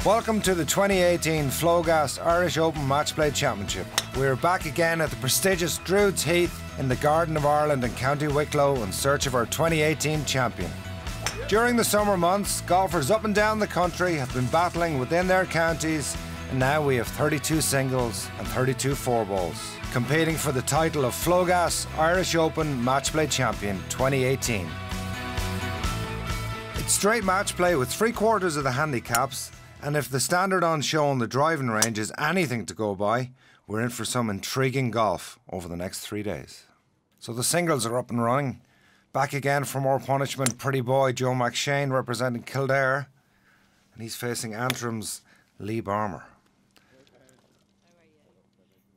Welcome to the 2018 Flowgas Irish Open Matchplay Championship. We're back again at the prestigious Druids Heath in the Garden of Ireland in County Wicklow in search of our 2018 champion. During the summer months, golfers up and down the country have been battling within their counties, and now we have 32 singles and 32 fourballs, competing for the title of Flowgas Irish Open Matchplay Champion 2018. It's straight matchplay with 3/4 of the handicaps, and if the standard on show on the driving range is anything to go by, we're in for some intriguing golf over the next 3 days. So the singles are up and running. Back again for more punishment, pretty boy Joe McShane representing Kildare, and he's facing Antrim's Lee Barmer.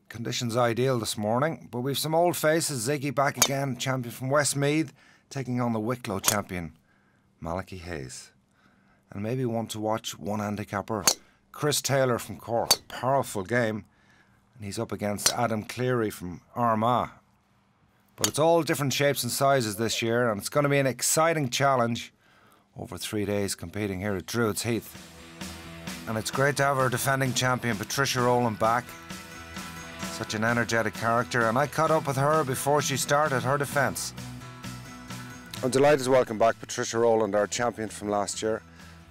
Conditions ideal this morning, but we've some old faces. Ziggy back again, champion from Westmeath, taking on the Wicklow champion Malachy Hayes. And maybe one to watch, one handicapper, Chris Taylor from Cork. Powerful game, and he's up against Adam Cleary from Armagh. But it's all different shapes and sizes this year, and it's going to be an exciting challenge over 3 days competing here at Druids Heath. And it's great to have our defending champion Patricia Rowland back. Such an energetic character, and I caught up with her before she started her defence. I'm delighted to welcome back Patricia Rowland, our champion from last year.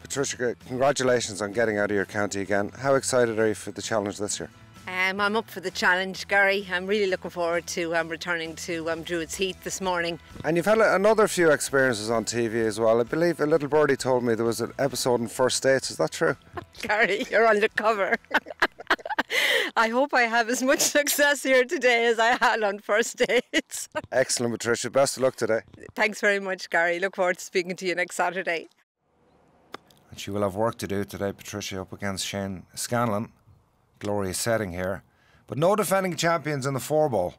Patricia, congratulations on getting out of your county again. How excited are you for the challenge this year? I'm up for the challenge, Gary. I'm really looking forward to returning to Druids Heath this morning. And you've had another few experiences on TV as well. I believe a little birdie told me there was an episode in First Dates. Is that true? Gary, you're undercover. I hope I have as much success here today as I had on First Dates. Excellent, Patricia. Best of luck today. Thanks very much, Gary. Look forward to speaking to you next Saturday. And she will have work to do today, Patricia, up against Shane Scanlon. Glorious setting here. But no defending champions in the four-ball.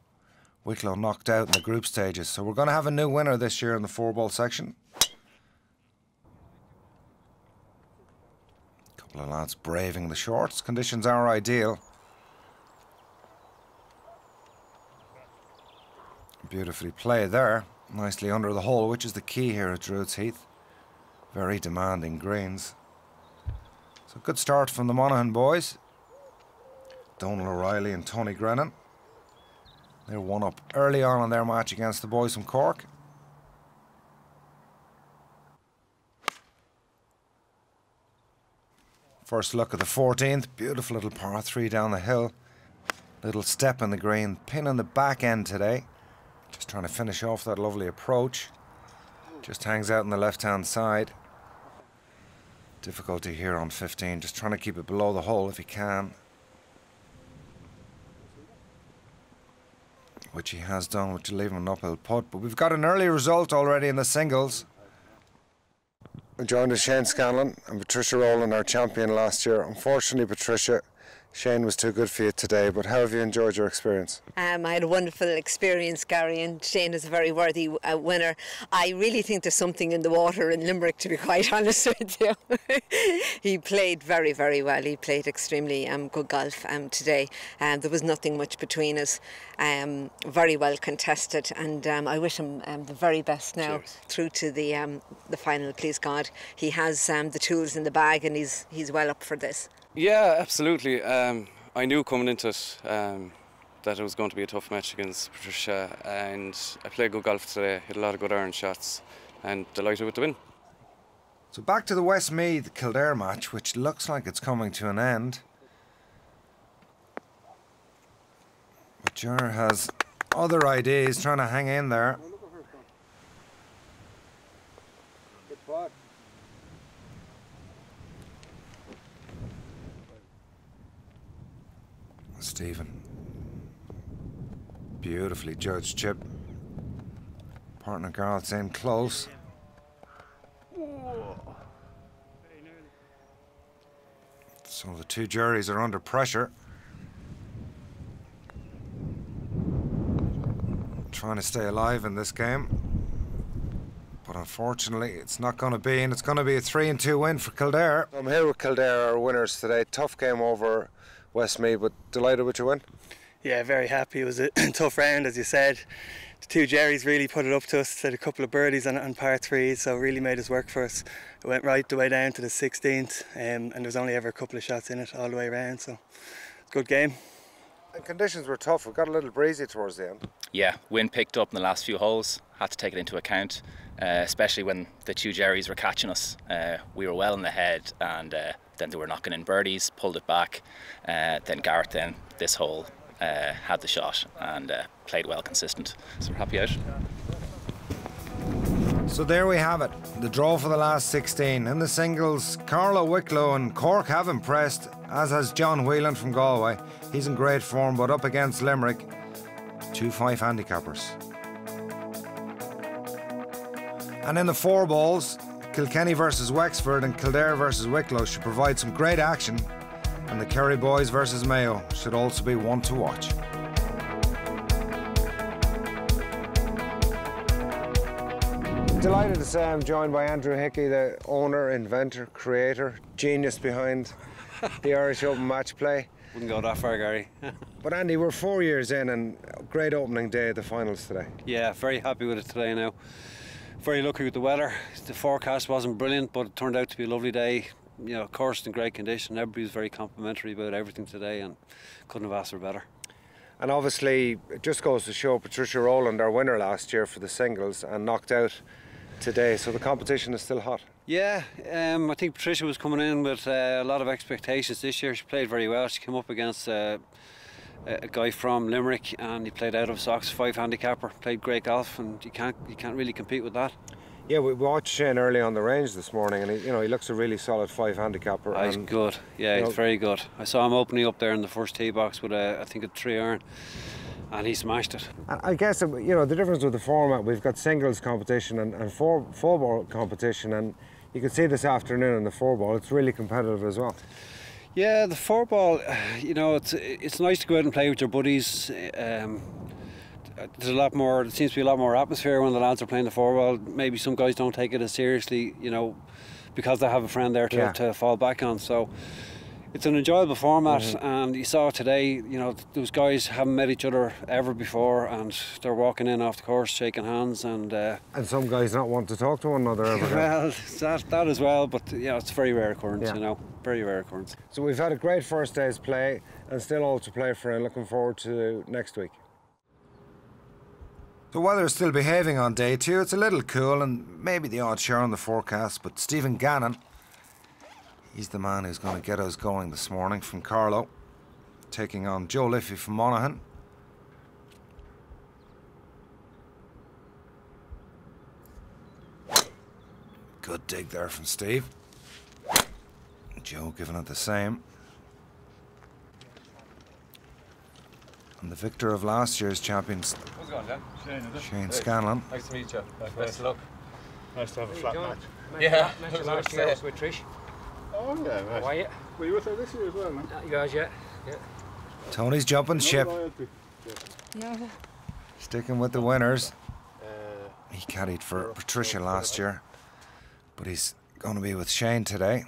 Wicklow knocked out in the group stages, so we're going to have a new winner this year in the four-ball section. A couple of lads braving the shorts. Conditions are ideal. Beautifully played there. Nicely under the hole, which is the key here at Druids Heath. Very demanding greens. So good start from the Monaghan boys. Donal O'Reilly and Tony Grennan. They're one up early on in their match against the boys from Cork. First look at the 14th. Beautiful little par 3 down the hill. Little step in the green. Pin on the back end today. Just trying to finish off that lovely approach. Just hangs out on the left-hand side. Difficulty here on 15, just trying to keep it below the hole if he can. Which he has done, which will leave him an uphill putt. But we've got an early result already in the singles. We're joined by Shane Scanlon and Patricia Rowland, our champion last year. Unfortunately, Patricia, Shane was too good for you today, but how have you enjoyed your experience? I had a wonderful experience, Gary, and Shane is a very worthy winner. I really think there's something in the water in Limerick, to be quite honest with you. He played very, very well. He played extremely good golf today. There was nothing much between us. Very well contested, and I wish him the very best now. Cheers. Through to the final, please God. He has the tools in the bag, and he's well up for this. Yeah, absolutely. I knew coming into it that it was going to be a tough match against Patricia, and I played good golf today, hit a lot of good iron shots, and delighted with the win. So back to the Westmeath Kildare match, which looks like it's coming to an end. But Ger has other ideas, trying to hang in there. Stephen, beautifully judged chip. Partner Garth's in close. So the two juries are under pressure. Trying to stay alive in this game. But unfortunately, it's not going to be, and it's going to be a 3-2 win for Kildare. I'm here with Kildare, our winners today. Tough game over Westmeath, but delighted with your win. Yeah, very happy. It was a tough round, as you said. The two Jerrys really put it up to us. Had a couple of birdies on par 3s, so really made us work for us. It went right the way down to the 16th, and there was only ever a couple of shots in it all the way around, so good game. And conditions were tough. We got a little breezy towards the end. Yeah, wind picked up in the last few holes. Had to take it into account, especially when the two Jerrys were catching us. We were well in the head, and then they were knocking in birdies, pulled it back. Then Garrett, this hole, had the shot and played well consistent. So we're happy out. So there we have it, the draw for the last 16. In the singles, Carlow, Wicklow and Cork have impressed, as has John Whelan from Galway. He's in great form, but up against Limerick, 2-5 handicappers. And in the 4 balls, Kilkenny versus Wexford and Kildare versus Wicklow should provide some great action, and the Kerry boys versus Mayo should also be one to watch. Delighted to say I'm joined by Andrew Hickey, the owner, inventor, creator, genius behind the Irish Open Match Play. Wouldn't go that far, Gary. But Andy, we're 4 years in, and great opening day at the finals today. Yeah, very happy with it today now. Very lucky with the weather. The forecast wasn't brilliant, but it turned out to be a lovely day. You know, course in great condition. Everybody was very complimentary about everything today, and couldn't have asked for better. And obviously, it just goes to show Patricia Rowland, our winner last year for the singles, and knocked out today, so the competition is still hot. Yeah, I think Patricia was coming in with a lot of expectations this year. She played very well. She came up against a guy from Limerick, and he played out of socks, 5 handicapper. Played great golf, and you can't really compete with that. Yeah, we watched Shane early on the range this morning, and he looks a really solid 5 handicapper. He's good. Yeah, he's very good. I saw him opening up there in the first tee box with I think a 3-iron. And he smashed it. I guess, the difference with the format, we've got singles competition and four-ball competition, and you can see this afternoon in the 4-ball, it's really competitive as well. Yeah, the 4-ball, it's nice to go out and play with your buddies. There's a lot more, it seems to be a lot more atmosphere when the lads are playing the 4-ball. Maybe some guys don't take it as seriously, because they have a friend there to fall back on. So it's an enjoyable format, and you saw today, those guys haven't met each other ever before, and they're walking in off the course, shaking hands, and some guys not want to talk to one another ever. Well, that as well, but it's a very rare occurrence, very rare occurrence. So we've had a great first day's play, and still all to play for, and looking forward to next week. The weather is still behaving on day 2. It's a little cool, and maybe the odd shower on the forecast, but Stephen Gannon, he's the man who's going to get us going this morning from Carlow, taking on Joe Liffey from Monaghan. Good dig there from Steve. Joe giving it the same. And the victor of last year's champions, how's it going, Dan? Shane Scanlon. Nice to meet you. Best of luck. Nice to have a flat match. Yeah. Match last year was with Trish. Oh yeah, How are you? Were you with her this year as well, man? You guys, yeah. Tony's jumping ship. No. Sticking with the winners. He caddied for Patricia last year, but he's going to be with Shane today.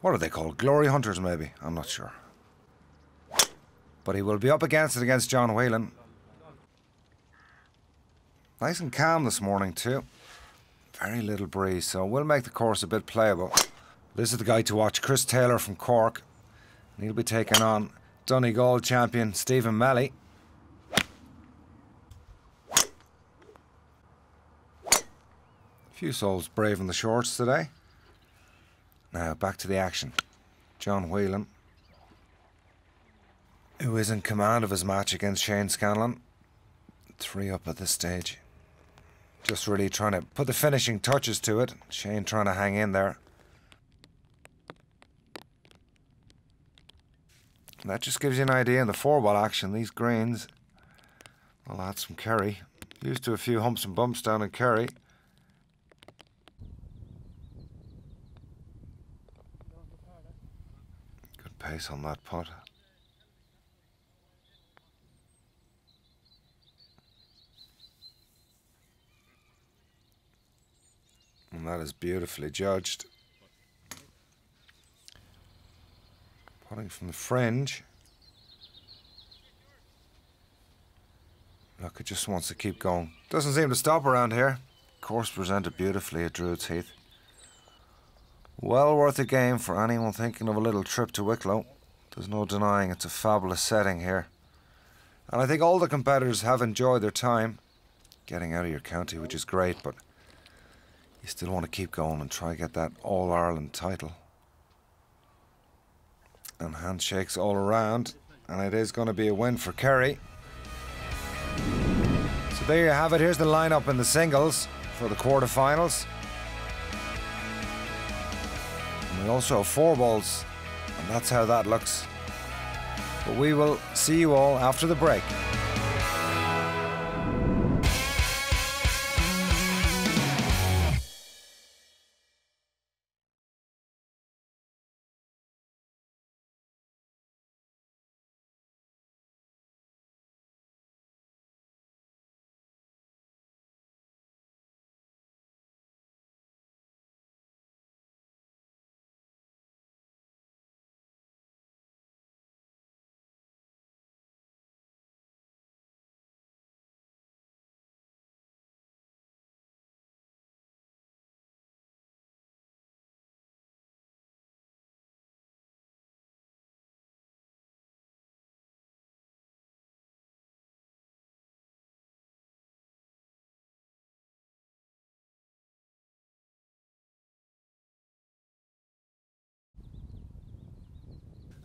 What are they called? Glory Hunters, maybe? I'm not sure. But he will be up against John Whelan. Nice and calm this morning too. Very little breeze, so we'll make the course a bit playable. This is the guy to watch, Chris Taylor from Cork. And he'll be taking on Donegal champion Stephen Melly. Few souls braving the shorts today. Now back to the action. John Whelan, who is in command of his match against Shane Scanlon. 3 up at this stage. Just really trying to put the finishing touches to it. Shane trying to hang in there. And that just gives you an idea in the 4-ball action. These greens, the lads from Kerry, used to a few humps and bumps down in Kerry. Good pace on that putt. And that is beautifully judged. Putting from the fringe. Looking Look, it just wants to keep going. Doesn't seem to stop around here. Course presented beautifully at Druids Heath. Well worth a game for anyone thinking of a little trip to Wicklow. There's no denying it's a fabulous setting here. And I think all the competitors have enjoyed their time getting out of your county, which is great, but you still want to keep going and try to get that All-Ireland title. And handshakes all around, and it is going to be a win for Kerry. So there you have it. Here's the lineup in the singles for the quarterfinals. And we also have 4 balls, and that's how that looks. But we will see you all after the break.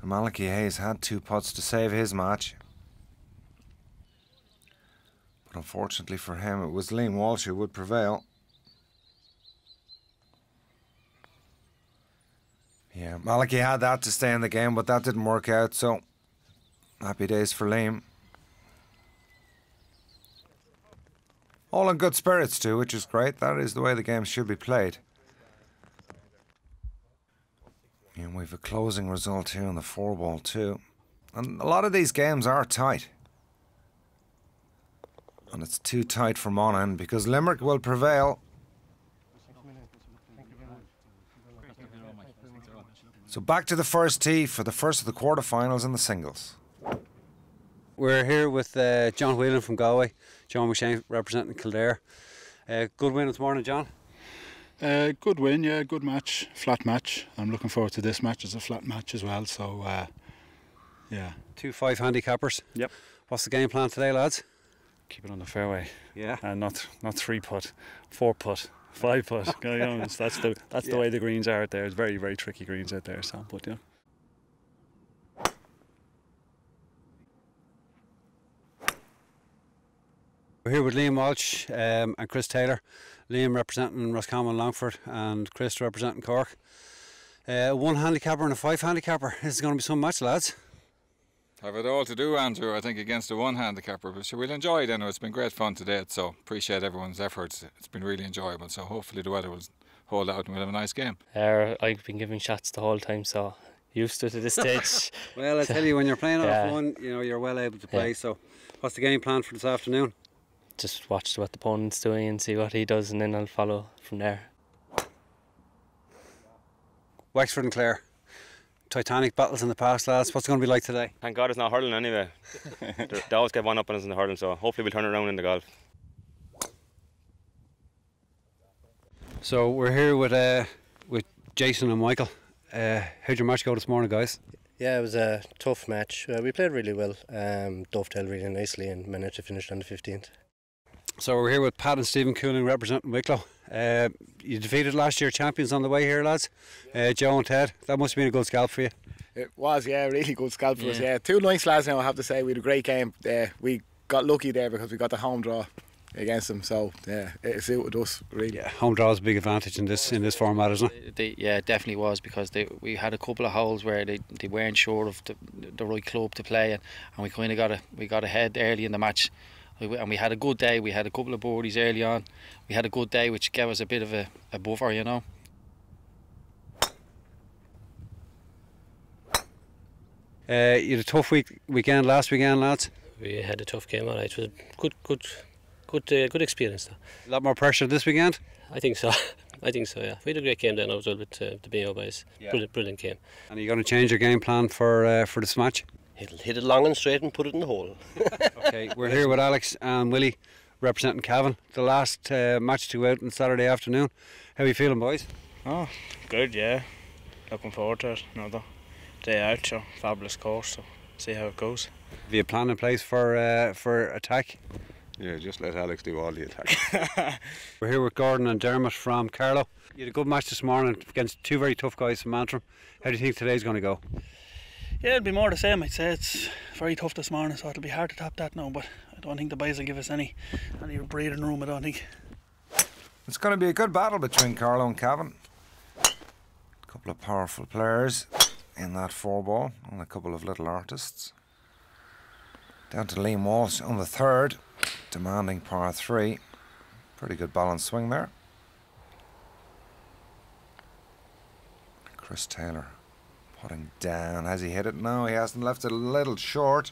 Malachi Hayes had 2 putts to save his match. But unfortunately for him, it was Liam Walsh who would prevail. Yeah, Malachi had that to stay in the game, but that didn't work out, so happy days for Liam. All in good spirits too, which is great. That is the way the game should be played. And we've a closing result here on the 4-ball too. And a lot of these games are tight. And it's too tight for Monaghan because Limerick will prevail. So back to the first tee for the first of the quarterfinals in the singles. We're here with John Whelan from Galway, John McShane representing Kildare. Good win this morning, John. Good win, yeah, good match, flat match. I'm looking forward to this match. It's a flat match as well, so yeah. 2-5 handicappers. Yep. What's the game plan today, lads? Keep it on the fairway. Yeah. And not 3-putt, 4-putt, 5-putt. You know, that's the way the greens are out there. It's very, very tricky greens out there. So, but yeah. We're here with Liam Walsh and Chris Taylor. Liam representing Roscommon Longford and Chris representing Cork. 1 handicapper and a 5 handicapper. This is going to be some match, lads. Have it all to do, Andrew, I think, against a 1 handicapper. But sure, we'll enjoy it anyway. It's been great fun today, so appreciate everyone's efforts. It's been really enjoyable. So hopefully the weather will hold out and we'll have a nice game. I've been giving shots the whole time, so used to this stage. Well, I tell you, when you're playing off one, you know, you're well able to play. So what's the game plan for this afternoon? Just watch what the opponent's doing and see what he does, and then I'll follow from there. Wexford and Clare. Titanic battles in the past, lads. What's it going to be like today? Thank God it's not hurling anyway. They always get one up on us in the hurling, so hopefully we'll turn it around in the golf. So we're here with Jason and Michael. How'd your match go this morning, guys? Yeah, it was a tough match. We played really well, dovetailed really nicely, and managed to finish on the 15th. So we're here with Pat and Stephen Cooling representing Wicklow. You defeated last year champions on the way here, lads. Joe and Ted. That must have been a good scalp for you. It was, yeah, really good scalp for us. Yeah, 2 nice lads now, I have to say. We had a great game. We got lucky there because we got the home draw against them. So yeah, it suited us really. Yeah, home draw is a big advantage in this format, isn't it? Yeah, it definitely was, because we had a couple of holes where they weren't sure of the right club to play, and we kind of got ahead early in the match. And we had a good day. We had a couple of birdies early on. We had a good day, which gave us a bit of a buffer, you know. You had a tough weekend last weekend, lads. We had a tough game, alright. It was good experience though. A lot more pressure this weekend? I think so. I think so, yeah. We had a great game then as well with the BO boys. Yeah. Brilliant game. And are you going to change your game plan for this match? He'll hit it long and straight and put it in the hole. Okay, we're here with Alex and Willie representing Cavan. The last match to go out on Saturday afternoon. How are you feeling, boys? Oh, good, yeah. Looking forward to it. Another day out, so fabulous course, so see how it goes. Have you a plan in place for attack? Yeah, just let Alex do all the attack. We're here with Gordon and Dermot from Carlow. You had a good match this morning against two very tough guys from Antrim. How do you think today's going to go? Yeah, it'll be more the same. I'd say it's very tough this morning, so it'll be hard to top that now, but I don't think the boys will give us any breathing room, I don't think. It's going to be a good battle between Carlow and Cavan. A couple of powerful players in that 4-ball and a couple of little artists. Down to Liam Walsh on the 3rd, demanding par 3. Pretty good balanced swing there. Chris Taylor putting down. Has he hit it? No, he hasn't. Left it a little short.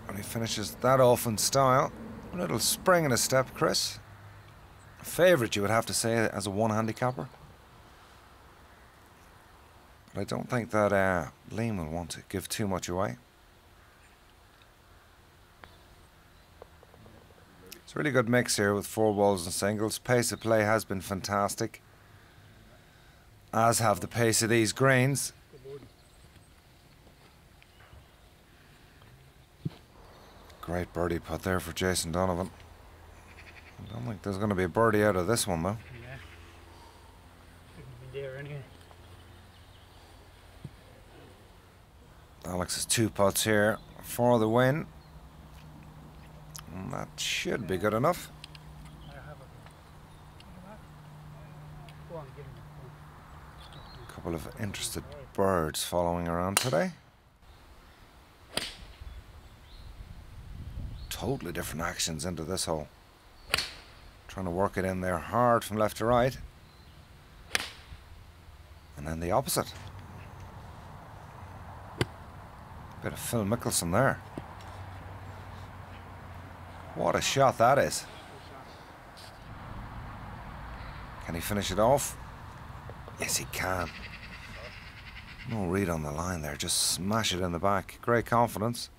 And he finishes that off in style. A little spring in a step, Chris. A favourite, you would have to say, as a 1 handicapper. But I don't think that Liam will want to give too much away. It's a really good mix here with 4 balls and singles. Pace of play has been fantastic, as have the pace of these greens. Great birdie putt there for Jason Donovan. I don't think there's going to be a birdie out of this one, though. Yeah. Shouldn't be there anyway. Alex's 2 putts here for the win. And that should be good enough. A couple of interested birds following around today. Totally different actions into this hole. Trying to work it in there hard from left to right. And then the opposite. Bit of Phil Mickelson there. What a shot that is. Can he finish it off? Yes, he can. No read on the line there, just smash it in the back. Great confidence.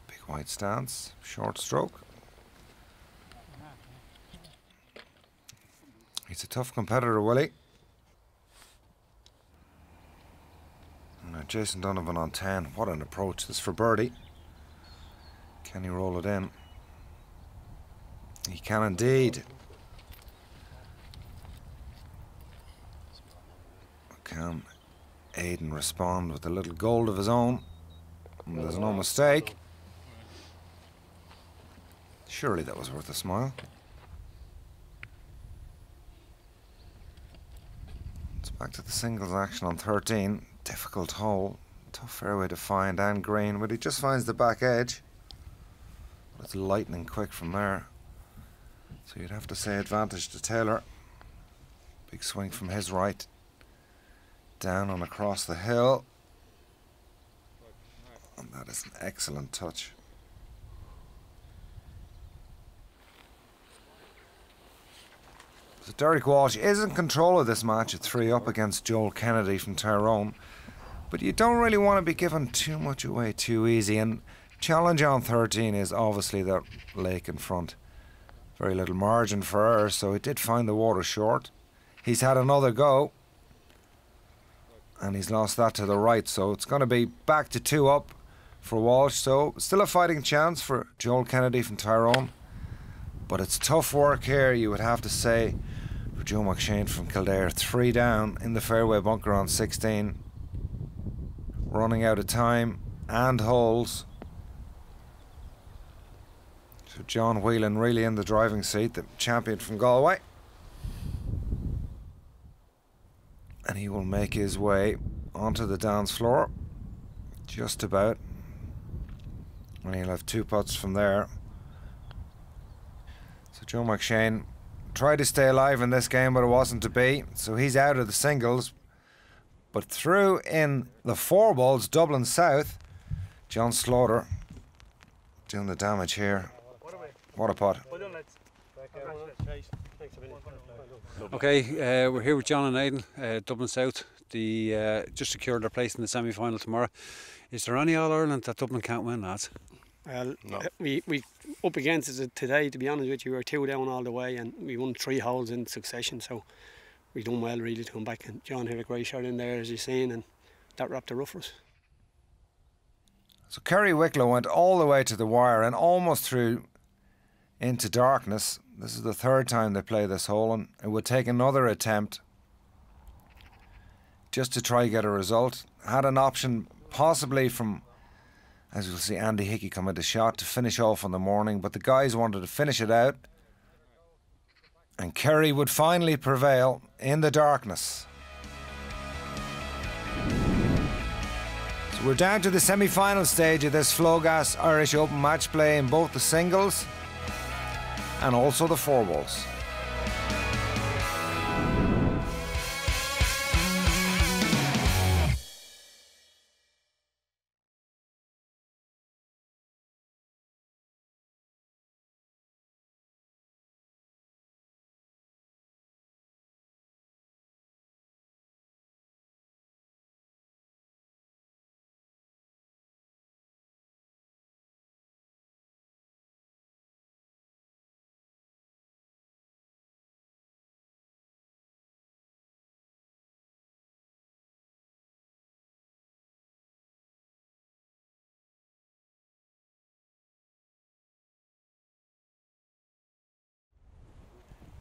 Big white stance, short stroke. He's a tough competitor, Willie. Now Jason Donovan on 10. What an approach. This for birdie. Can he roll it in? He can indeed. Can Aidan respond with a little gold of his own? And there's no mistake. Surely that was worth a smile. It's back to the singles action on 13. Difficult hole. Tough fairway to find and green, but he just finds the back edge. It's lightning quick from there. So you'd have to say advantage to Taylor. Big swing from his right. Down and across the hill. And that is an excellent touch. So Derek Walsh is in control of this match at 3 up against Joel Kennedy from Tyrone. But you don't really want to be giving too much away too easy. And challenge on 13 is obviously that lake in front. Very little margin for error, so he did find the water short. He's had another go. And he's lost that to the right, so it's going to be back to 2 up for Walsh. So still a fighting chance for Joel Kennedy from Tyrone. But it's tough work here, you would have to say, for Joe McShane from Kildare. 3 down in the fairway bunker on 16. Running out of time and holes. So John Whelan really in the driving seat, the champion from Galway. And he will make his way onto the dance floor. Just about. And he'll have 2 putts from there. So Joe McShane tried to stay alive in this game, but it wasn't to be. So he's out of the singles. But through in the 4 balls, Dublin South, John Slaughter doing the damage here. What a putt. Okay, we're here with John and Aidan, Dublin South. The just secured their place in the semi-final tomorrow. Is there any All-Ireland that Dublin can't win, lads? Well, no. we up against it today, to be honest with you. We were 2 down all the way and we won 3 holes in succession, so we done well really to come back. And John had a great shot in there, as you've seen, and that wrapped her up for us. So Kerry Wicklow went all the way to the wire and almost through into darkness. This is the 3rd time they play this hole, and it would take another attempt just to try get a result. Had an option possibly from, as you'll see, Andy Hickey come into shot to finish off on the morning, but the guys wanted to finish it out, and Kerry would finally prevail in the darkness. So we're down to the semi-final stage of this Flowgas Irish Open match play in both the singles and also the 4-balls.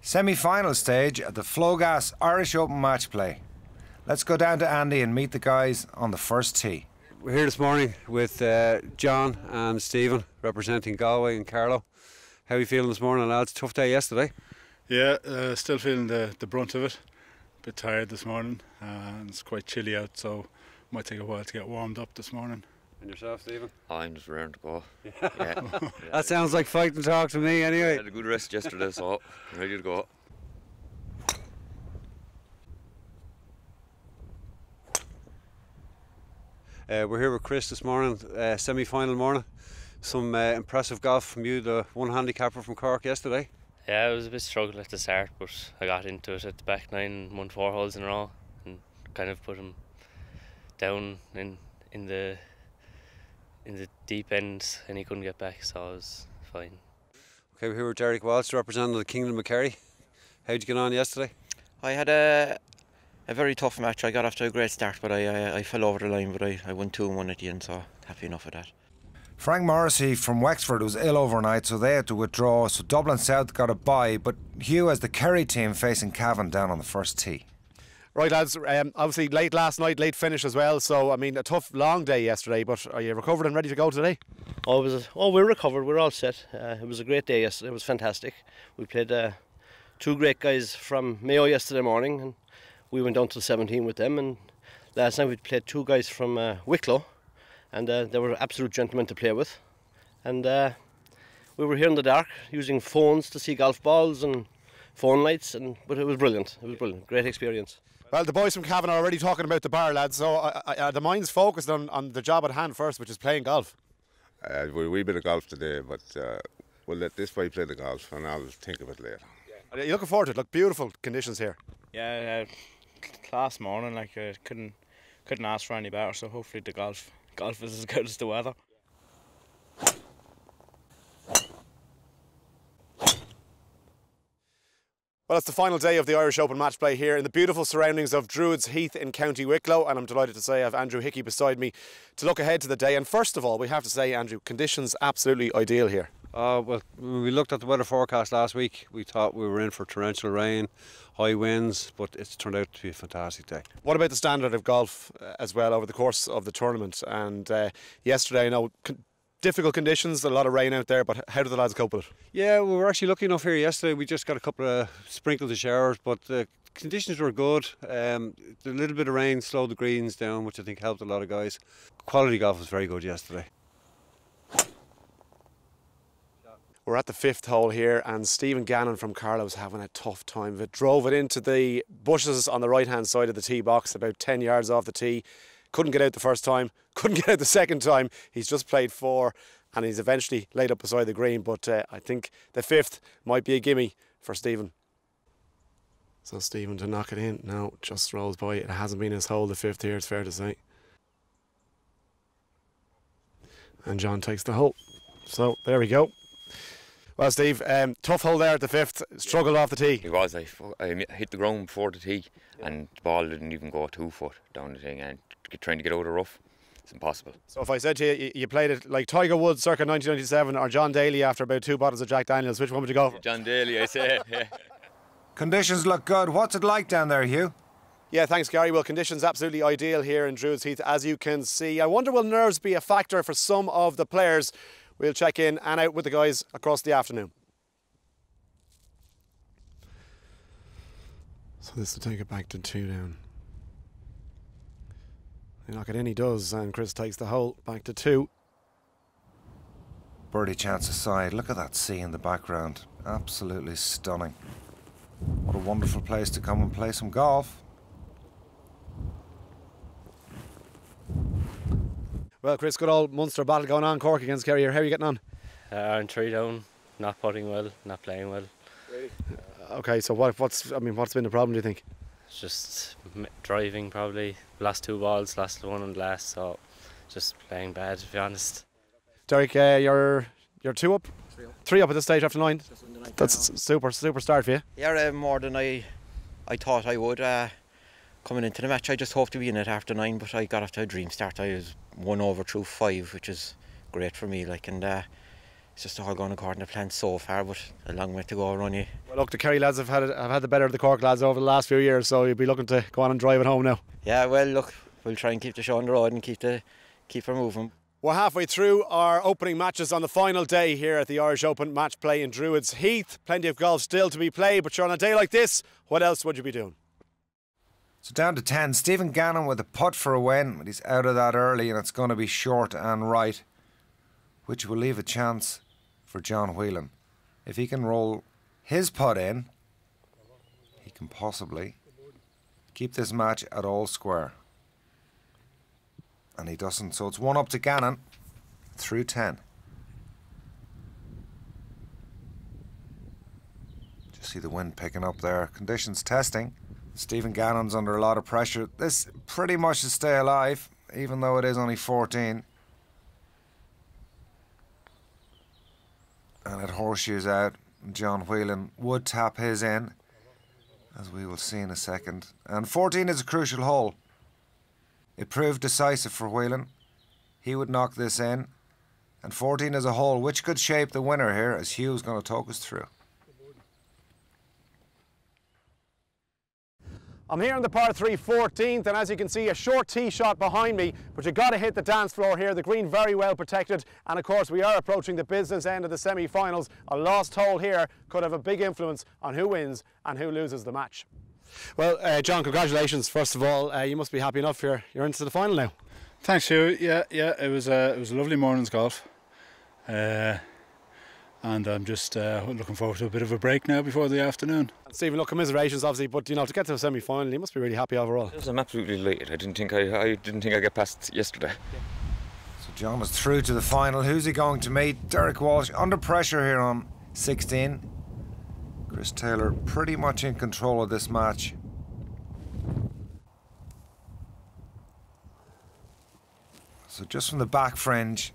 Semi-final stage at the Flowgas Irish Open match play. Let's go down to Andy and meet the guys on the first tee. We're here this morning with John and Stephen representing Galway and Carlow. How are you feeling this morning, lads? Tough day yesterday. Yeah, still feeling the brunt of it. A bit tired this morning, and it's quite chilly out, so might take a while to get warmed up this morning. And yourself, Stephen? I'm just raring to go. Yeah. That sounds like fighting talk to me anyway. I had a good rest yesterday, so I'm ready to go. We're here with Chris this morning, semi-final morning. Some impressive golf from you, the one handicapper from Cork yesterday. Yeah, it was a bit struggle at the start, but I got into it at the back 9 and won 4 holes in a row and kind of put him down in the deep end, and he couldn't get back, so it was fine. Okay, we're here with Derek Walsh, representing the Kingdom of Kerry. How'd you get on yesterday? I had a very tough match. I got off to a great start, but I fell over the line, but I won 2 and 1 at the end, so happy enough of that. Frank Morrissey from Wexford was ill overnight, so they had to withdraw, so Dublin South got a bye, but Hugh has the Kerry team facing Cavan down on the first tee. Right, lads, obviously late last night, late finish as well, so I mean a tough long day yesterday, but are you recovered and ready to go today? We're recovered, we're all set. It was a great day yesterday, it was fantastic. We played 2 great guys from Mayo yesterday morning, and we went down to the 17 with them, and last night we played 2 guys from Wicklow, and they were absolute gentlemen to play with. And we were here in the dark using phones to see golf balls and phone lights, but it was brilliant, great experience. Well, the boys from Cavan are already talking about the bar, lads, so the mind's focused on the job at hand first, which is playing golf. We're a wee bit of golf today, but we'll let this boy play the golf and I'll think of it later. Are you looking forward to it? Look, beautiful conditions here. Yeah, class morning, like couldn't ask for any better, so hopefully the golf is as good as the weather. Well, it's the final day of the Irish Open match play here in the beautiful surroundings of Druids, Heath in County Wicklow, and I'm delighted to say I have Andrew Hickey beside me to look ahead to the day. And first of all, we have to say, Andrew, conditions absolutely ideal here. Well, when we looked at the weather forecast last week, we thought we were in for torrential rain, high winds, but it's turned out to be a fantastic day. What about the standard of golf as well over the course of the tournament? And yesterday, I know, difficult conditions, a lot of rain out there, but how did the lads cope with it? Yeah, we were actually lucky enough here yesterday. We just got a couple of sprinkles of showers, but the conditions were good. The little bit of rain slowed the greens down, which I think helped a lot of guys. Quality golf was very good yesterday. We're at the 5th hole here, and Stephen Gannon from Carlow's having a tough time of it. Drove it into the bushes on the right-hand side of the tee box, about 10 yards off the tee. Couldn't get out the first time, couldn't get out the second time. He's just played 4. and he's eventually laid up beside the green, but I think the 5th might be a gimme for Stephen. So Stephen to knock it in. No, just rolls by. It hasn't been his hole, the 5th here, it's fair to say. And John takes the hole. So there we go. Well, Steve, tough hole there at the 5th. Struggled off the tee. It was. I hit the ground before the tee, and the ball didn't even go 2 foot down the thing, and trying to get out of the rough, it's impossible. So if I said to you, you played it like Tiger Woods circa 1997 or John Daly after about 2 bottles of Jack Daniels, which one would you go for? John Daly, I say. Yeah. Conditions look good. What's it like down there, Hugh? Yeah, thanks, Gary. Well, conditions absolutely ideal here in Druids Heath, as you can see. I wonder will nerves be a factor for some of the players? We'll check in and out with the guys across the afternoon. So this will take it back to 2 down. They knock it in, he does, and Chris takes the hole back to 2. Birdie chance aside, look at that sea in the background. Absolutely stunning. What a wonderful place to come and play some golf. Well, Chris, good old Munster battle going on, Cork against Kerry here. How are you getting on? I'm 3 down, not putting well, not playing well. Really? Okay, so what's been the problem, do you think? It's just driving probably. Last 2 balls, last one and last, so just playing bad, to be honest. Derek, you're 2 up? 3 up at this stage after 9. That's super start for you. Yeah, more than I thought I would. Coming into the match, I just hoped to be in it after 9, but I got off to a dream start. I was 1 over through 5, which is great for me. And it's just all going according to plan so far, but a long way to go, Ronnie. Well, look, the Kerry lads have had the better of the Cork lads over the last few years, so you'll be looking to go on and drive it home now. Yeah, well, look, we'll try and keep the show on the road and keep her moving. We're halfway through our opening matches on the final day here at the Irish Open Match Play in Druids Heath. Plenty of golf still to be played, but sure, on a day like this, what else would you be doing? So down to 10, Stephen Gannon with a putt for a win, but he's out of that early and it's going to be short and right, which will leave a chance for John Whelan. If he can roll his putt in, he can possibly keep this match at all square. And he doesn't, so it's 1 up to Gannon through 10. Just see the wind picking up there. Conditions testing. Stephen Gannon's under a lot of pressure. This pretty much to stay alive, even though it is only 14. And it horseshoes out. John Whelan would tap his in, as we will see in a second. And 14 is a crucial hole. It proved decisive for Whelan. He would knock this in. And 14 is a hole which could shape the winner here, as Hugh's going to talk us through. I'm here on the par 3 14th, and as you can see, a short tee shot behind me, but you've got to hit the dance floor here. The green very well protected, and of course we are approaching the business end of the semi-finals. A lost hole here could have a big influence on who wins and who loses the match. Well, John, congratulations. First of all, you must be happy enough you're into the final now. Thanks, Hugh. Yeah, it was a lovely morning's golf. And I'm just looking forward to a bit of a break now before the afternoon. Stephen, look, commiserations obviously, but to get to the semi-final, you must be really happy overall. I'm absolutely elated. I didn't think I get past yesterday. So John is through to the final. Who's he going to meet? Derek Walsh under pressure here on 16. Chris Taylor pretty much in control of this match. So just from the back fringe,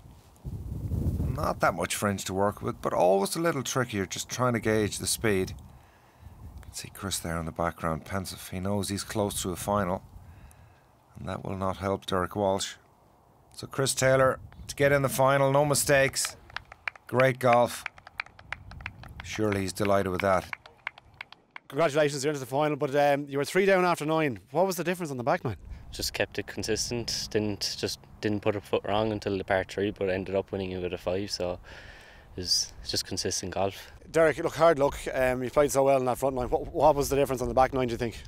not that much fringe to work with, but always a little trickier, just trying to gauge the speed. You can see Chris there in the background, pensive. He knows he's close to a final, and that will not help Derek Walsh. So Chris Taylor to get in the final, no mistakes. Great golf. Surely he's delighted with that. Congratulations, you're into the final, but you were 3 down after 9. What was the difference on the back 9? Just kept it consistent, didn't put a foot wrong until the par 3, but ended up winning it with a 5, so it was just consistent golf. Derek, look, hard luck. You played so well in that front 9. What was the difference on the back 9, do you think?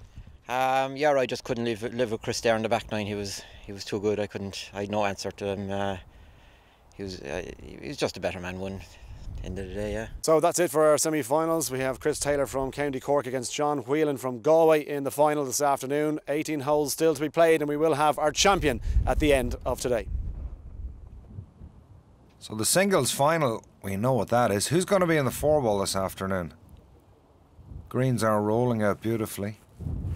Yeah, I just couldn't live with Chris there on the back 9. He was too good. I had no answer to him. He was just a better man, won. End of the day, yeah. So that's it for our semi-finals. We have Chris Taylor from County Cork against John Whelan from Galway in the final this afternoon. 18 holes still to be played, and we will have our champion at the end of today. So the singles final, we know what that is. Who's going to be in the 4-ball this afternoon? Greens are rolling out beautifully,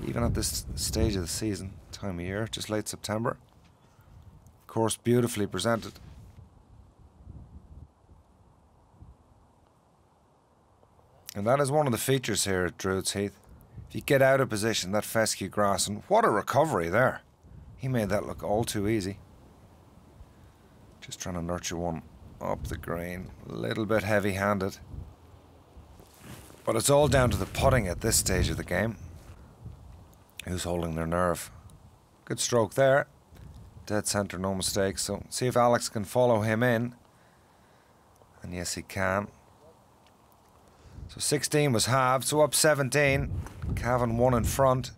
even at this stage of the season, time of year, just late September. Course beautifully presented. And that is one of the features here at Druids Heath. If you get out of position, that fescue grass, and what a recovery there. He made that look all too easy. Just trying to nurture one up the green. A little bit heavy-handed. But it's all down to the putting at this stage of the game. Who's holding their nerve? Good stroke there. Dead centre, no mistakes. So see if Alex can follow him in. And yes, he can. So 16 was halved, so up 17. Cavan 1 in front.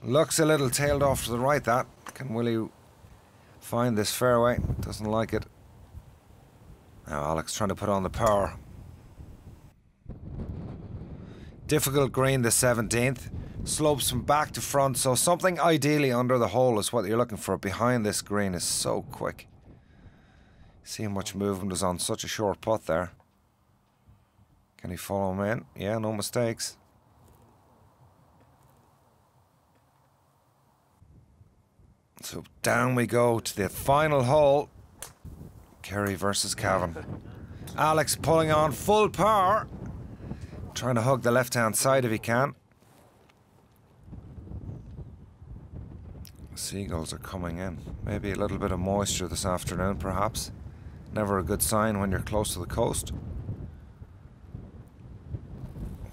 Looks a little tailed off to the right, that. Can Willie find this fairway? Doesn't like it. Now Alex trying to put on the power. Difficult green, the 17th. Slopes from back to front, so something ideally under the hole is what you're looking for. Behind this green is so quick. See how much movement is on such a short putt there. Can he follow him in? Yeah, no mistakes. So down we go to the final hole. Kerry versus Cavan. Alex pulling on full power. Trying to hug the left-hand side if he can. Seagulls are coming in. Maybe a little bit of moisture this afternoon, perhaps. Never a good sign when you're close to the coast.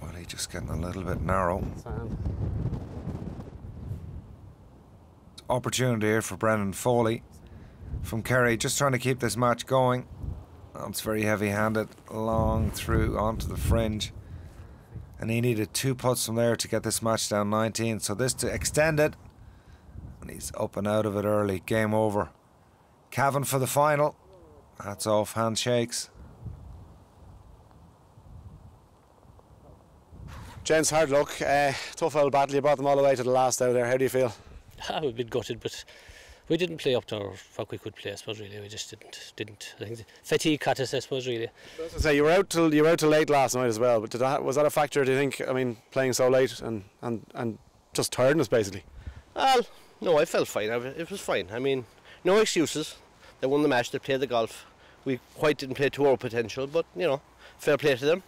Well, he's just getting a little bit narrow. Opportunity here for Brendan Foley from Kerry, just trying to keep this match going. Oh, it's very heavy-handed, long through onto the fringe. And he needed 2 putts from there to get this match down 19. So this to extend it. And he's up and out of it early. Game over. Cavan for the final. Hats off, handshakes. Gents, hard luck. Tough old battle. You brought them all the way to the last out there. How do you feel? We've been gutted, but we didn't play up to what we could play, I suppose, really. We just didn't. I think the fatigue caught us, I suppose, really. So you were out till late last night as well, but was that a factor, do you think? I mean, playing so late and just tiredness, basically? Well, no, I felt fine. It was fine. I mean, no excuses. They won the match, they played the golf. We quite didn't play to our potential, but, you know, fair play to them.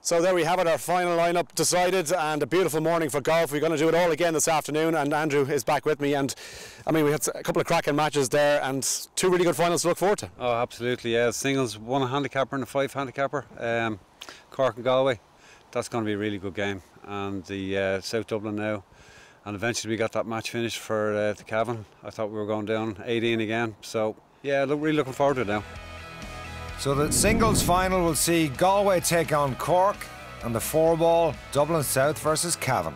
So there we have it, our final lineup decided, and a beautiful morning for golf. We're going to do it all again this afternoon, and Andrew is back with me. And I mean, we had a couple of cracking matches there, and 2 really good finals to look forward to. Oh, absolutely, yeah. Singles, 1 handicapper and a 5 handicapper. Cork and Galway. That's going to be a really good game. And the South Dublin now. And eventually we got that match finished for the Cavan. I thought we were going down 18 again. So yeah, really looking forward to it now. So the singles final will see Galway take on Cork, and the 4-ball, Dublin South versus Cavan.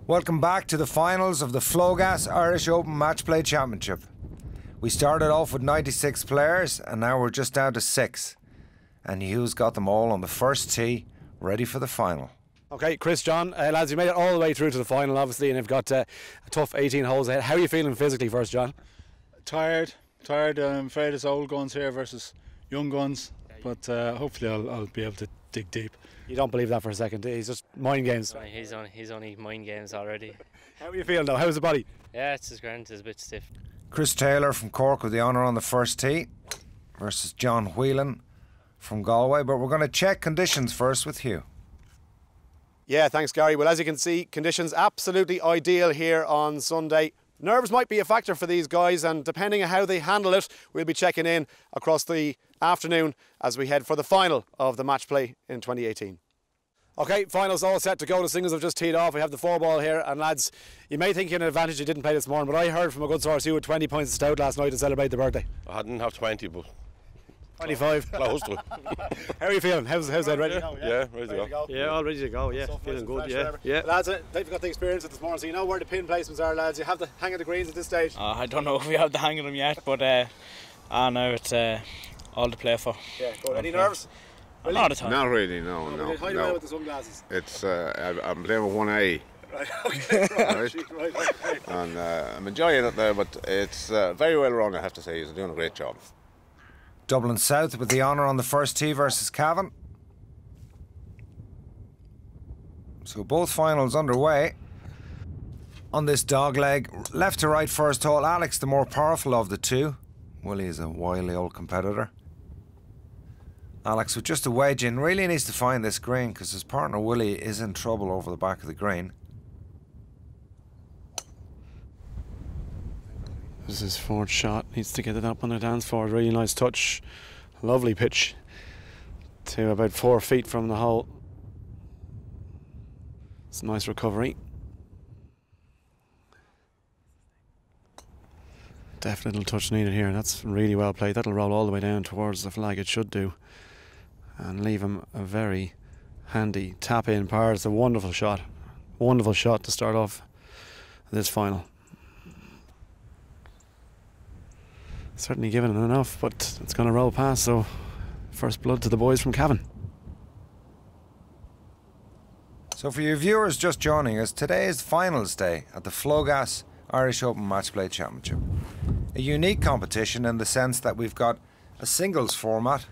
Welcome back to the finals of the Flowgas Irish Open Matchplay Championship. We started off with 96 players and now we're just down to 6. and Hughes got them all on the first tee, ready for the final. Okay, Chris, John, lads, you made it all the way through to the final, obviously, and you've got a tough 18 holes ahead. How are you feeling physically first, John? Tired. I'm afraid it's old guns here versus young guns, but hopefully I'll be able to dig deep. You don't believe that for a second, he's just mind games. He's only mind games already. How are you feeling though? How's the body? Yeah, it's his ground is a bit stiff. Chris Taylor from Cork with the honour on the first tee versus John Whelan from Galway, but we're going to check conditions first with Hugh. Yeah, thanks, Gary. Well, as you can see, conditions absolutely ideal here on Sunday. Nerves might be a factor for these guys, and depending on how they handle it, we'll be checking in across the afternoon as we head for the final of the match play in 2018. Okay, finals all set to go. The singles have just teed off. We have the 4-ball here, and lads, you may think you had an advantage you didn't play this morning, but I heard from a good source you had 20 points of stout last night to celebrate the birthday. I didn't have 20, but 25. Close to it. How are you feeling? How's that? Ready to go? Yeah, ready to go. Yeah, all ready to go. Yeah, feeling good. Yeah. Lads, they've got the experience of this morning, so you know where the pin placements are, lads. You have the hang of the greens at this stage. I don't know if we have the hang of them yet, but I know it's all to play for. Yeah, good. Any nerves? Really? Not at all. Not really, no. Hide away with the sunglasses. It's I'm playing with one eye. Right, okay. Right. And I'm enjoying it there, but it's very well run, I have to say. He's doing a great job. Dublin South with the honour on the first tee versus Cavan. So both finals underway. On this dogleg, left to right first hole, Alex the more powerful of the two. Willie is a wily old competitor. Alex with just a wedge in really needs to find this green because his partner Willie is in trouble over the back of the green. This is his fourth shot. Needs to get it up on the dance floor. Really nice touch. Lovely pitch to about 4 feet from the hole. It's a nice recovery. Deft little touch needed here. That's really well played. That'll roll all the way down towards the flag. It should do. And leave him a very handy tap in par. It's a wonderful shot. Wonderful shot to start off this final. Certainly given enough, but it's going to roll past, so first blood to the boys from Cavan. So for your viewers just joining us, today is finals day at the Flogas Irish Open Matchplay Championship. A unique competition in the sense that we've got a singles format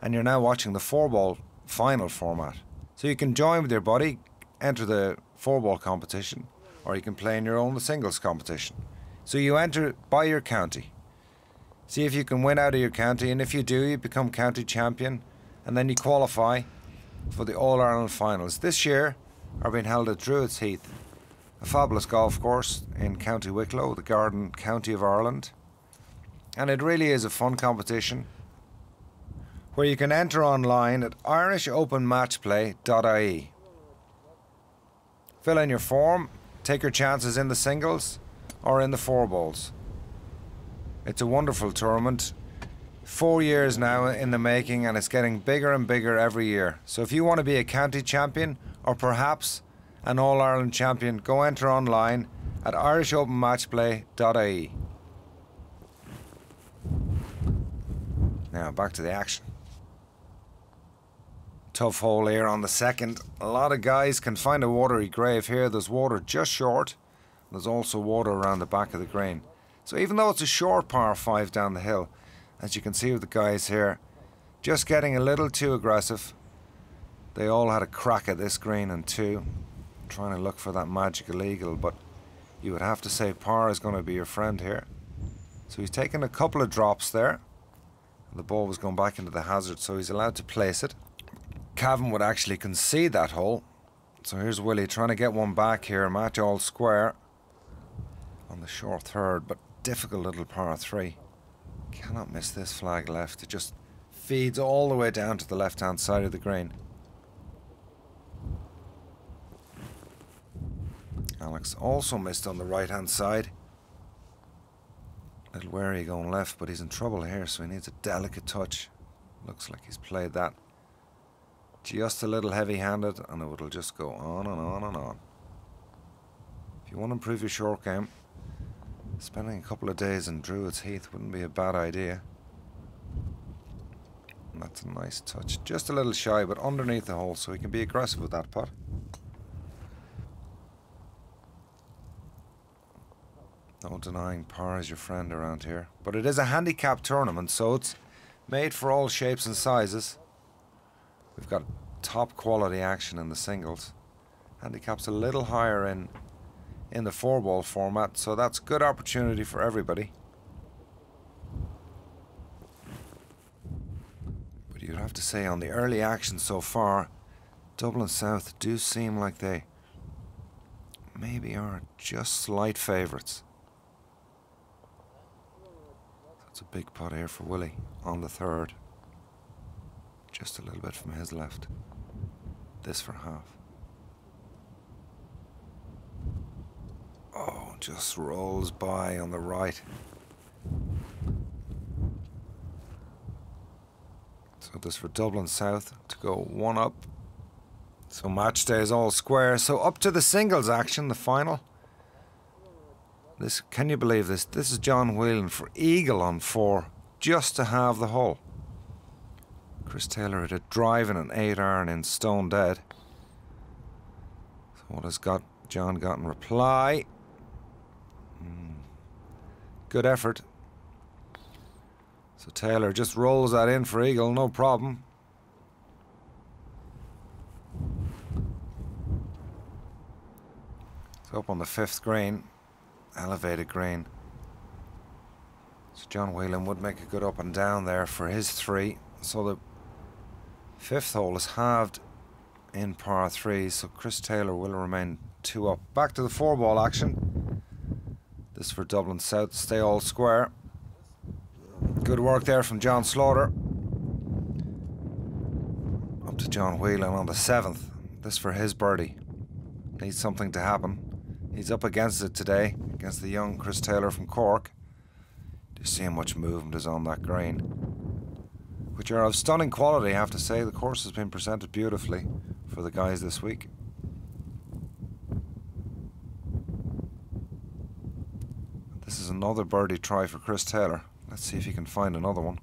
and you're now watching the 4-ball final format. So you can join with your buddy, enter the 4-ball competition, or you can play in your own the singles competition. So you enter by your county. See if you can win out of your county, and if you do, you become county champion, and then you qualify for the All-Ireland finals. This year are being held at Druids Heath, a fabulous golf course in County Wicklow, the Garden County of Ireland. And it really is a fun competition where you can enter online at irishopenmatchplay.ie. Fill in your form, take your chances in the singles or in the 4-balls. It's a wonderful tournament. 4 years now in the making, and it's getting bigger and bigger every year. So if you want to be a county champion or perhaps an All-Ireland champion, go enter online at irishopenmatchplay.ie. Now back to the action. Tough hole here on the second. A lot of guys can find a watery grave here. There's water just short. There's also water around the back of the green. So even though it's a short par 5 down the hill, as you can see with the guys here, just getting a little too aggressive. They all had a crack at this green and 2, trying to look for that magical eagle, but you would have to say par is going to be your friend here. So he's taken a couple of drops there. The ball was going back into the hazard, so he's allowed to place it. Cavan would actually concede that hole. So here's Willie trying to get one back here, match all square on the short third, but difficult little par 3. Cannot miss this flag left. It just feeds all the way down to the left-hand side of the green. Alex also missed on the right-hand side. A little wary going left, but he's in trouble here, so he needs a delicate touch. Looks like he's played that just a little heavy-handed, and it will just go on and on and on. If you want to improve your short game, spending a couple of days in Druids Heath wouldn't be a bad idea. And That's a nice touch. Just a little shy, but underneath the hole, so he can be aggressive with that putt. No denying par is your friend around here. But it is a handicap tournament, so it's made for all shapes and sizes. We've got top quality action in the singles. Handicap's a little higher in the 4-ball format, so that's good opportunity for everybody. But you'd have to say on the early action so far, Dublin South do seem like they maybe are just slight favourites. That's a big putt here for Willie on the 3rd. Just a little bit from his left. This for half. Oh, just rolls by on the right. So this for Dublin South to go 1 up. So match day is all square. So up to the singles action, the final. This, can you believe this? This is John Whelan for eagle on 4, just to have the hole. Chris Taylor had a drive and an 8-iron in stone dead. So what has John got in reply? Good effort. So Taylor just rolls that in for eagle, no problem. It's up on the 5th green, elevated green. So John Whelan would make a good up and down there for his 3. So the 5th hole is halved in par 3, so Chris Taylor will remain 2 up. Back to the 4-ball action. This for Dublin South, stay all square. Good work there from John Slaughter. Up to John Whelan on the 7th. This for his birdie. Needs something to happen. He's up against it today, against the young Chris Taylor from Cork. Do you see how much movement is on that green? Which are of stunning quality, I have to say. The course has been presented beautifully for the guys this week. This is another birdie try for Chris Taylor. Let's see if he can find another one.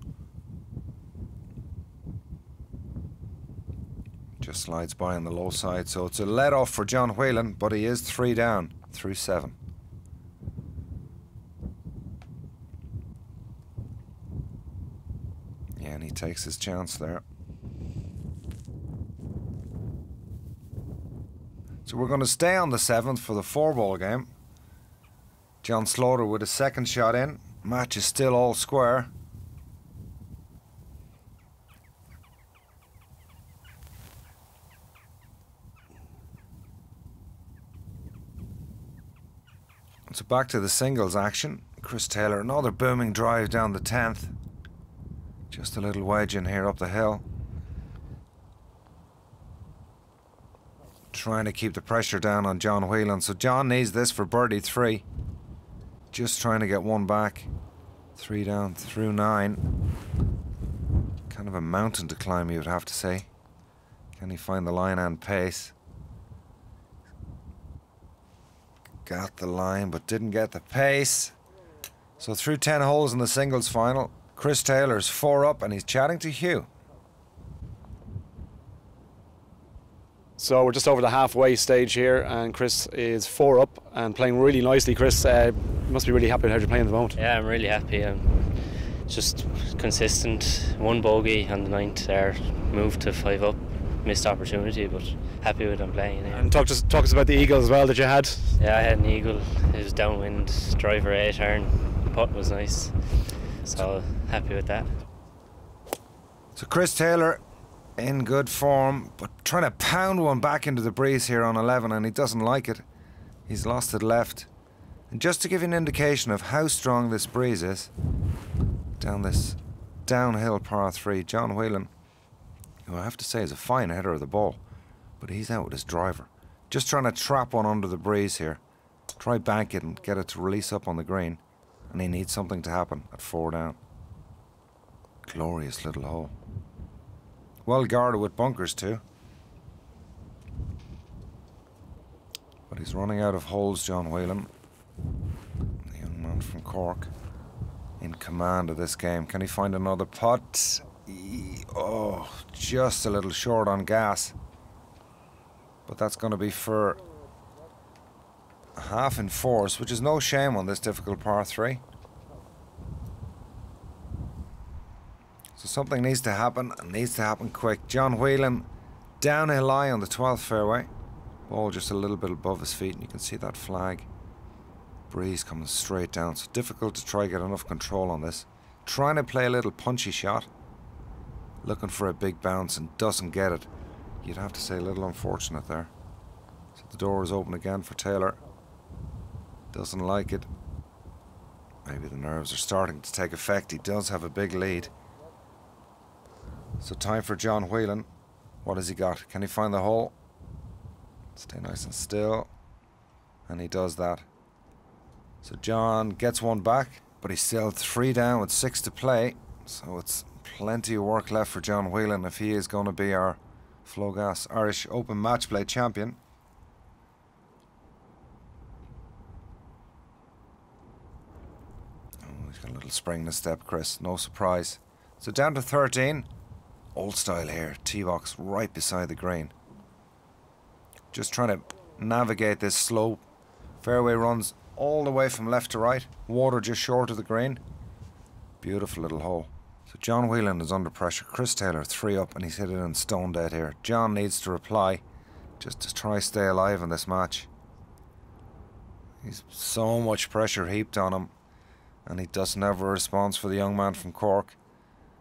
Just slides by on the low side, so it's a let off for John Whelan, but he is 3 down through 7. Yeah, and he takes his chance there. So we're going to stay on the 7th for the 4-ball game. John Slaughter with a 2nd shot in. Match is still all square. So back to the singles action. Chris Taylor, another booming drive down the 10th. Just a little wedge in here up the hill. Trying to keep the pressure down on John Whelan. So John needs this for birdie 3. Just trying to get one back. 3 down through 9. Kind of a mountain to climb, you would have to say. Can he find the line and pace? Got the line, but didn't get the pace. So through 10 holes in the singles final, Chris Taylor's 4 up, and he's chatting to Hugh. So we're just over the halfway stage here, and Chris is 4 up and playing really nicely. Chris, you must be really happy with how you're playing at the moment. Yeah, I'm really happy. Just consistent. 1 bogey on the 9th there, moved to 5 up. Missed opportunity, but happy with I'm playing. Yeah. And talk us about the eagle as well that you had. Yeah, I had an eagle. It was downwind, driver 8-iron. The putt was nice, so happy with that. So Chris Taylor in good form, but trying to pound one back into the breeze here on 11, and he doesn't like it. He's lost it left. And just to give you an indication of how strong this breeze is, down this downhill par 3, John Whelan, who I have to say is a fine header of the ball, but he's out with his driver. Just trying to trap one under the breeze here. Try bank it and get it to release up on the green, and he needs something to happen at 4 down. Glorious little hole. Well guarded with bunkers too. But he's running out of holes, John Whelan. The young man from Cork in command of this game. Can he find another putt? Oh, just a little short on gas. But that's going to be for half in force, which is no shame on this difficult par 3. So something needs to happen, and needs to happen quick. John Whelan, downhill lie on the 12th fairway. Ball just a little bit above his feet, and you can see that flag. Breeze coming straight down, so difficult to try get enough control on this. Trying to play a little punchy shot. Looking for a big bounce and doesn't get it. You'd have to say a little unfortunate there. So the door is open again for Taylor. Doesn't like it. Maybe the nerves are starting to take effect. He does have a big lead. So time for John Whelan. What has he got? Can he find the hole? Stay nice and still. And he does that. So John gets one back, but he's still 3 down with 6 to play. So it's plenty of work left for John Whelan if he is going to be our Flogas Irish Open Matchplay Champion. Oh, he's got a little spring in his step, Chris. No surprise. So down to 13. Old style here. Tee box right beside the green. Just trying to navigate this slope. Fairway runs all the way from left to right. Water just short of the green. Beautiful little hole. So John Whelan is under pressure. Chris Taylor 3 up, and he's hit it in stone dead here. John needs to reply just to try stay alive in this match. He's so much pressure heaped on him, and he doesn't have a response for the young man from Cork.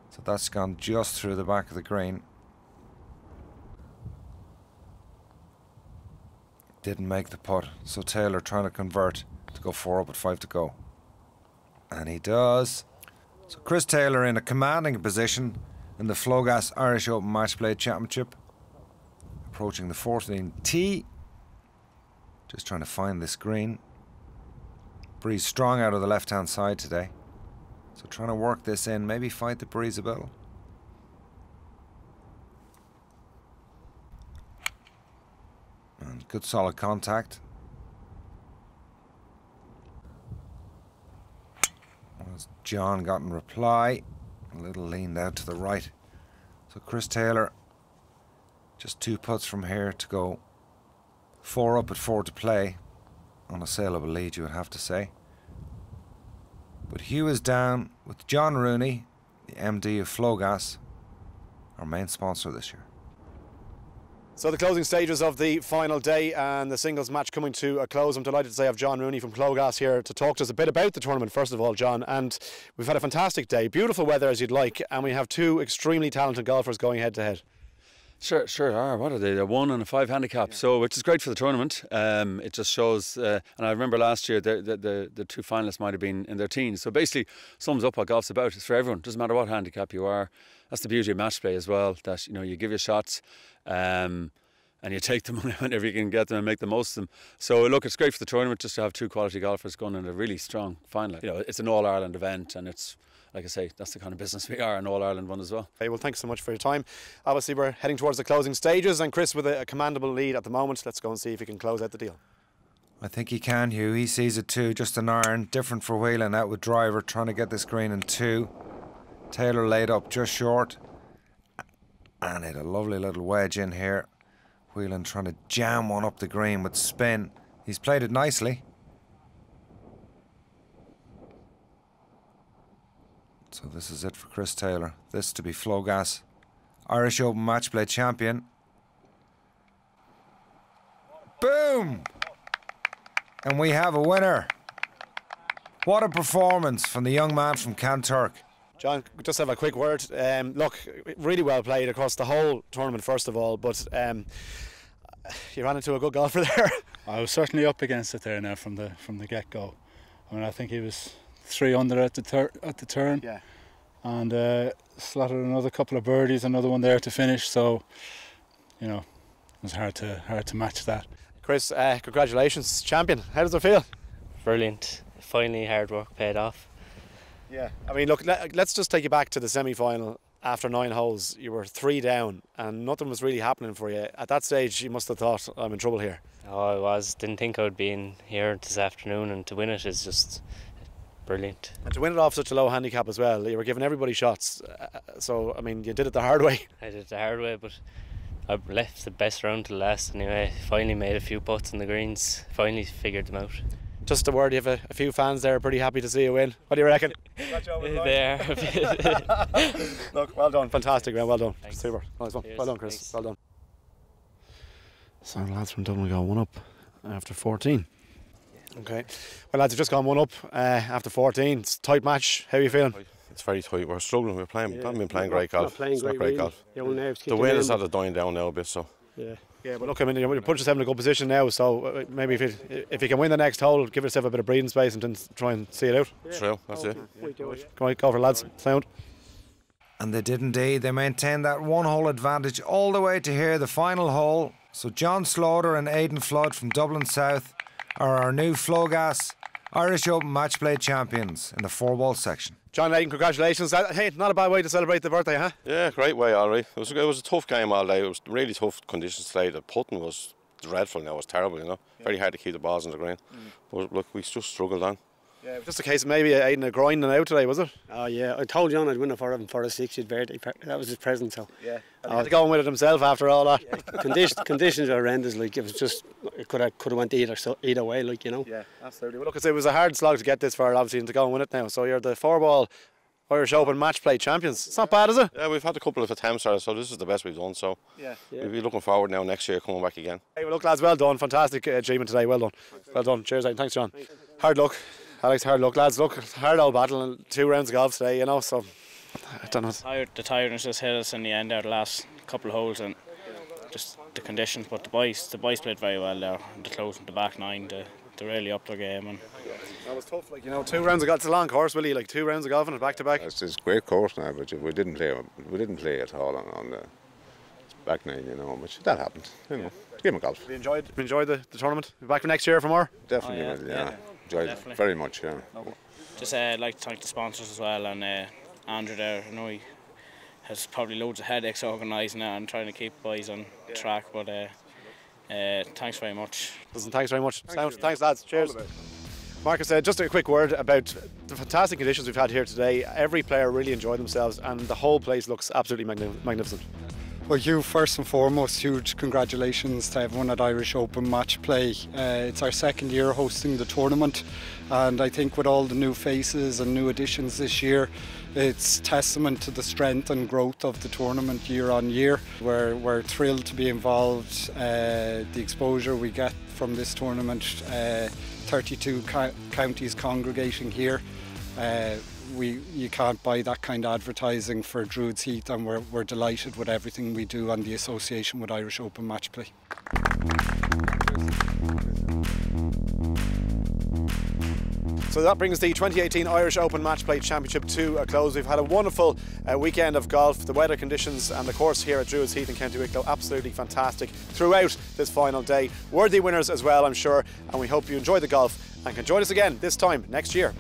So that's gone just through the back of the green. Didn't make the putt. So Taylor trying to convert to go 4 up with 5 to go. And he does. So Chris Taylor in a commanding position in the Flogas Irish Open Matchplay Championship. Approaching the 14th tee. Just trying to find this green. Breeze strong out of the left hand side today. So trying to work this in, maybe fight the breeze a bit. And good solid contact. As John got in reply, a little leaned out to the right. So Chris Taylor, just 2 putts from here to go 4 up at 4 to play on a saleable lead, you would have to say. But Hugh is down with John Rooney, the MD of Flogas, our main sponsor this year. So the closing stages of the final day and the singles match coming to a close. I'm delighted to say I have John Rooney from Flogas here to talk to us a bit about the tournament, first of all, John. And we've had a fantastic day, beautiful weather as you'd like, and we have 2 extremely talented golfers going head to head. Sure. What are they? A 1 and a 5 handicap. Yeah. So, which is great for the tournament. It just shows. And I remember last year the 2 finalists might have been in their teens. So basically, sums up what golf's about. It's for everyone. Doesn't matter what handicap you are. That's the beauty of match play as well. That you give your shots, and you take them whenever you can get them and make the most of them. So look, it's great for the tournament just to have 2 quality golfers going in a really strong final. It's an All Ireland event, and it's, like I say, that's the kind of business we are, an All-Ireland one as well. Okay, well, thanks so much for your time. Obviously, we're heading towards the closing stages, and Chris with a commendable lead at the moment. Let's go and see if he can close out the deal. I think he can, Hugh. He sees it too. Just an iron, different for Whelan, out with driver, trying to get this green in 2. Taylor laid up just short, and hit a lovely little wedge in here. Whelan trying to jam one up the green with spin. He's played it nicely. So this is it for Chris Taylor. This to be Flogas Irish Open Matchplay Champion. Boom! And we have a winner. What a performance from the young man from Kanturk. John, just have a quick word. Look, really well played across the whole tournament, first of all, but you ran into a good golfer there. I was certainly up against it there now from the get-go. I mean, I think he was 3 under at the turn. Yeah. And slotted another couple of birdies, another one there to finish. So, it was hard to match that. Chris, congratulations, champion. How does it feel? Brilliant. Finally, hard work paid off. Yeah. I mean, look, let's just take you back to the semi-final. After 9 holes, you were 3 down, and nothing was really happening for you. At that stage, you must have thought, I'm in trouble here. Oh, I was. Didn't think I would be in here this afternoon, and to win it is just brilliant. And to win it off such a low handicap as well, you were giving everybody shots. So, I mean, you did it the hard way. I did it the hard way, but I left the best round to last anyway. Finally made a few putts in the greens. Finally figured them out. Just a word, you have a few fans there pretty happy to see you win. What do you reckon? There. Look, well done. Fantastic, man. Well done. Thanks. Super. Nice one. Cheers. Well done, Chris. Thanks. Well done. So the lads from Dublin got 1 up after 14. Okay. Well, lads have just gone 1 up after 14. It's a tight match. How are you feeling? It's very tight. We're struggling. We're playing. We haven't been playing great golf. It's not great golf. The wind is sort of dying down now a bit. So. Yeah, but look, I mean, you put yourself in a good position now. So maybe if you can win the next hole, give yourself a bit of breathing space and then try and see it out. True. That's it. Come on, go for it, lads. Sound. And they did indeed. They maintained that 1-hole advantage all the way to here, the final hole. So John Slaughter and Aidan Flood from Dublin South are our new Flowgas Irish Open Matchplay champions in the 4-ball section. John and Aidan, congratulations. Hey, not a bad way to celebrate the birthday, huh? Yeah, great way, all right. It was a tough game all day. It was really tough conditions today. The putting was dreadful now. It was terrible, you know. Very hard to keep the balls in the green. But look, we just struggled on. Yeah, it was just a case of maybe Aidan grinding out today, was it? Oh yeah, I told John I'd win it for him for a 6. That was his present, so. Yeah. And he had to go on with it himself after all that. Conditions are horrendous. Like, it was just, it could have went either way, like, you know. Yeah, absolutely. Well, look, it was a hard slog to get this far, obviously, and to go and win it now. So you're the 4-ball Irish Open Matchplay champions. It's not bad, is it? Yeah, we've had a couple of attempts, so this is the best we've done. So yeah. We'll be looking forward now next year coming back again. Hey, well, look, lads, well done. Fantastic achievement today. Well done. Well done. Cheers, Aidan. Thanks, John. Hard luck. Alex, hard luck, lads. Look, hard old battle and 2 rounds of golf today, you know, so I don't know. The tiredness just hit us in the end there, the last couple of holes, and just the conditions. But the boys played very well there. The close, the back 9, they really upped their game. And that was tough, like, you know, 2 rounds of golf. It's a long course, Willie, like 2 rounds of golf and back to back. It's a great course now, but we didn't play at all on the back 9, you know, which that happened, you know. Game of golf. We enjoyed the tournament. Be back for next year for more? Definitely, yeah. Enjoyed it very much, yeah. Just like to thank the sponsors as well, and Andrew there. I know he has probably loads of headaches organising it and trying to keep boys on track, but thanks very much. Listen, thanks very much. Thanks, lads. Cheers. Marcus, just a quick word about the fantastic conditions we've had here today. Every player really enjoyed themselves and the whole place looks absolutely magnificent. Well, Hugh, first and foremost, huge congratulations to everyone at Irish Open Matchplay. It's our 2nd year hosting the tournament, and I think with all the new faces and new additions this year, it's testament to the strength and growth of the tournament year on year. We're thrilled to be involved. The exposure we get from this tournament, 32 counties congregating here. You can't buy that kind of advertising for Druids Heath, and we're delighted with everything we do and the association with Irish Open Matchplay. So that brings the 2018 Irish Open Matchplay Championship to a close. We've had a wonderful weekend of golf. The weather conditions and the course here at Druids Heath in County Wicklow absolutely fantastic throughout this final day. Worthy winners as well, I'm sure, and we hope you enjoy the golf and can join us again this time next year.